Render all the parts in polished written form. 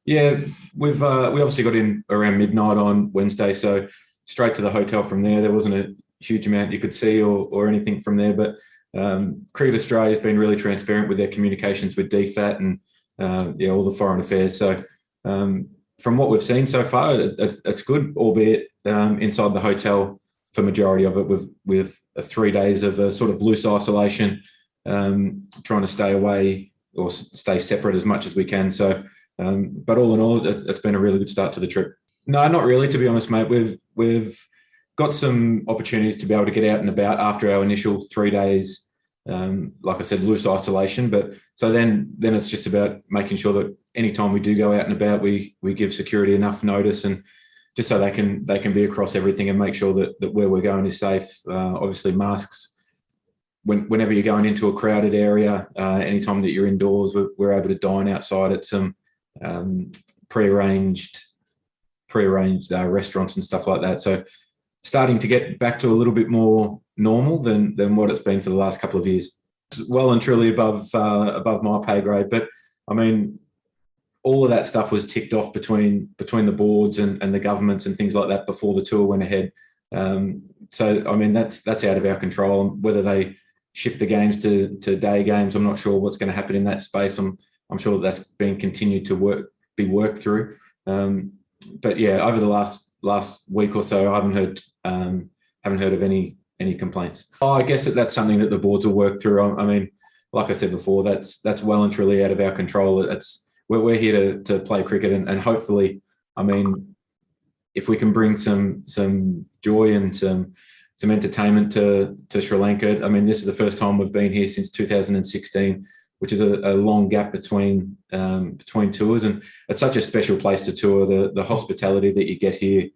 Yeah, we obviously got in around midnight on Wednesday, so straight to the hotel from there. There wasn't a huge amount you could see or anything from there, but Cricket Australia has been really transparent with their communications with DFAT and yeah, all the foreign affairs. So from what we've seen so far, it's good, albeit inside the hotel for majority of it with 3 days of a sort of loose isolation, trying to stay away or stay separate as much as we can. So. But all in all, it's been a really good start to the trip. No, not really, to be honest, mate. We've got some opportunities to be able to get out and about after our initial 3 days, like I said, loose isolation. But so then it's just about making sure that anytime we do go out and about, we give security enough notice and just so they can be across everything and make sure that where we're going is safe. Obviously, masks. Whenever you're going into a crowded area, anytime that you're indoors, we're able to dine outside at some prearranged restaurants and stuff like that. So starting to get back to a little bit more normal than what it's been for the last couple of years. It's well and truly above my pay grade. But I mean, all of that stuff was ticked off between the boards and the governments and things like that before the tour went ahead. So I mean, that's out of our control. Whether they shift the games to day games, I'm not sure what's going to happen in that space. I'm sure that's being continued to be worked through. But yeah, over the last week or so, I haven't heard of any complaints. I guess that's something that the boards will work through. I mean, like I said before, that's well and truly out of our control. We're here to play cricket and hopefully, I mean, if we can bring some joy and some entertainment to Sri Lanka. I mean, this is the first time we've been here since 2016. Which is a long gap between tours, and it's such a special place to tour. The hospitality that you get here,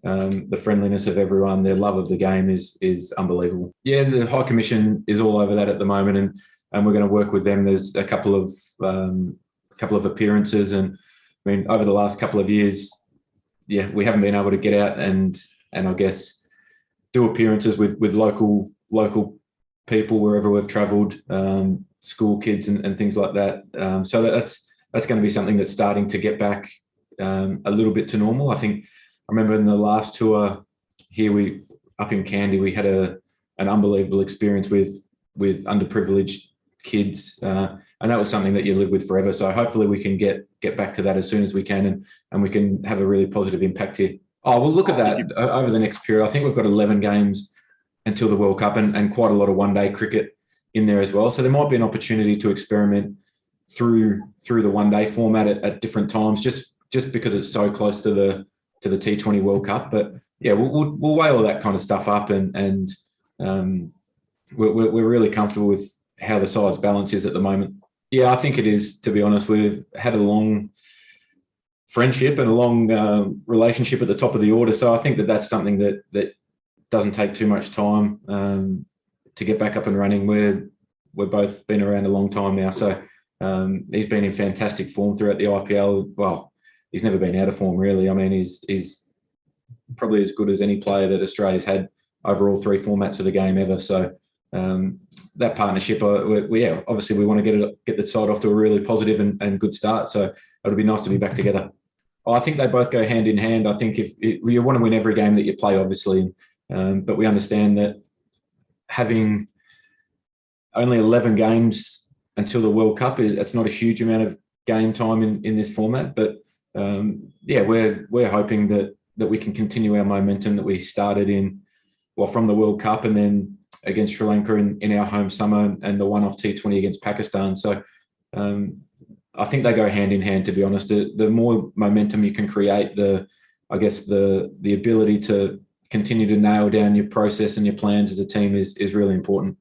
the friendliness of everyone, their love of the game is unbelievable. Yeah, the High Commission is all over that at the moment, and we're going to work with them. There's a couple of appearances, and I mean over the last couple of years, yeah, we haven't been able to get out and I guess do appearances with local people wherever we've travelled. School kids and things like that. So that's going to be something that's starting to get back a little bit to normal. I think I remember in the last tour here, up in Kandy, we had an unbelievable experience with underprivileged kids, and that was something that you live with forever. So hopefully we can get back to that as soon as we can, and we can have a really positive impact here. Oh, we'll look at that over the next period. I think we've got 11 games until the World Cup and quite a lot of one-day cricket in there as well. So there might be an opportunity to experiment through the one-day format at different times, just because it's so close to the T20 World Cup. But yeah, we'll weigh all that kind of stuff up, and we're really comfortable with how the side's balance is at the moment. Yeah, I think it is, to be honest. We've had a long friendship and a long relationship at the top of the order. So I think that's something that doesn't take too much time to get back up and running. We've both been around a long time now, so he's been in fantastic form throughout the IPL. Well, he's never been out of form, really. I mean, he's probably as good as any player that Australia's had over all 3 formats of the game ever. So that partnership, obviously we want to get the side off to a really positive and good start. So it'll be nice to be back together. I think they both go hand in hand. I think if you want to win every game that you play, obviously, but we understand that having only 11 games until the World Cup, it's not a huge amount of game time in this format. But yeah, we're hoping that we can continue our momentum that we started from the World Cup and then against Sri Lanka in our home summer and the one-off T20 against Pakistan. So I think they go hand in hand, to be honest. The more momentum you can create, the ability to continue to nail down your process and your plans as a team is really important.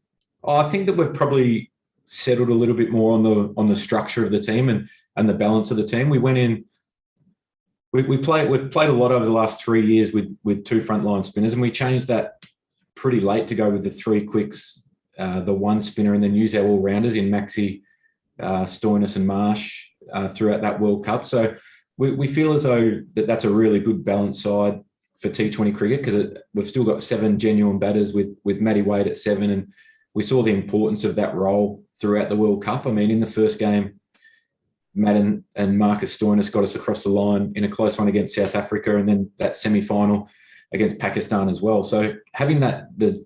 I think that we've probably settled a little bit more on the structure of the team and the balance of the team. We went in, we've played a lot over the last 3 years with 2 frontline spinners, and we changed that pretty late to go with the 3 quicks, the 1 spinner, and then use our all-rounders in Maxi, Stoinis and Marsh throughout that World Cup. So we feel as though that's a really good balanced side for T20 cricket, because we've still got 7 genuine batters with Matty Wade at 7, and we saw the importance of that role throughout the World Cup. I mean, in the first game, Madden and Marcus Stoinis got us across the line in a close one against South Africa, and then that semi-final against Pakistan as well. So having the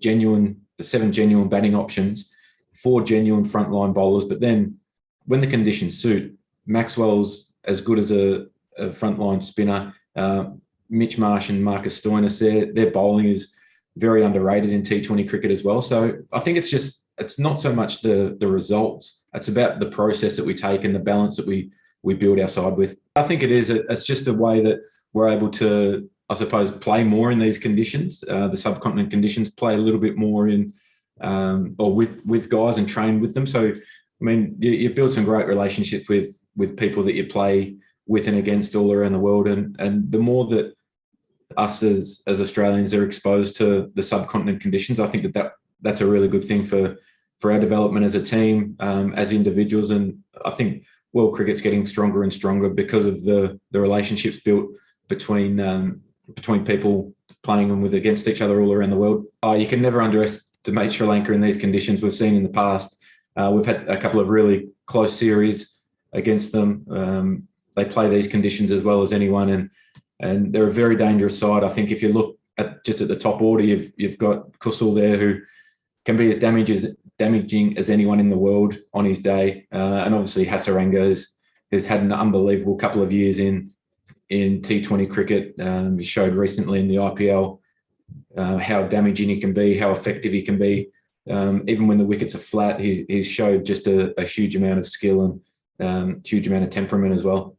7 genuine batting options, 4 genuine frontline bowlers, but then when the conditions suit, Maxwell's as good as a frontline spinner. Mitch Marsh and Marcus Stoinis, their bowling is very underrated in T20 cricket as well. So I think it's not so much the results. It's about the process that we take and the balance that we build our side with. I think it's just a way that we're able to, I suppose, play more in these conditions, the subcontinent conditions, play a little bit more in or with guys and train with them. So, I mean, you build some great relationships with people that you play with and against all around the world. And the more that us as Australians are exposed to the subcontinent conditions, I think that's a really good thing for our development as a team, as individuals. And I think world cricket's getting stronger and stronger because of the relationships built between people playing and against each other all around the world. You can never underestimate Sri Lanka in these conditions. We've seen in the past. We've had a couple of really close series against them. They play these conditions as well as anyone, and they're a very dangerous side. I think if you look at the top order, you've got Kusal there, who can be as damaging as anyone in the world on his day, and obviously Hasaranga has had an unbelievable couple of years in T20 cricket. He showed recently in the IPL how damaging he can be, how effective he can be. Even when the wickets are flat, he's showed just a huge amount of skill and huge amount of temperament as well.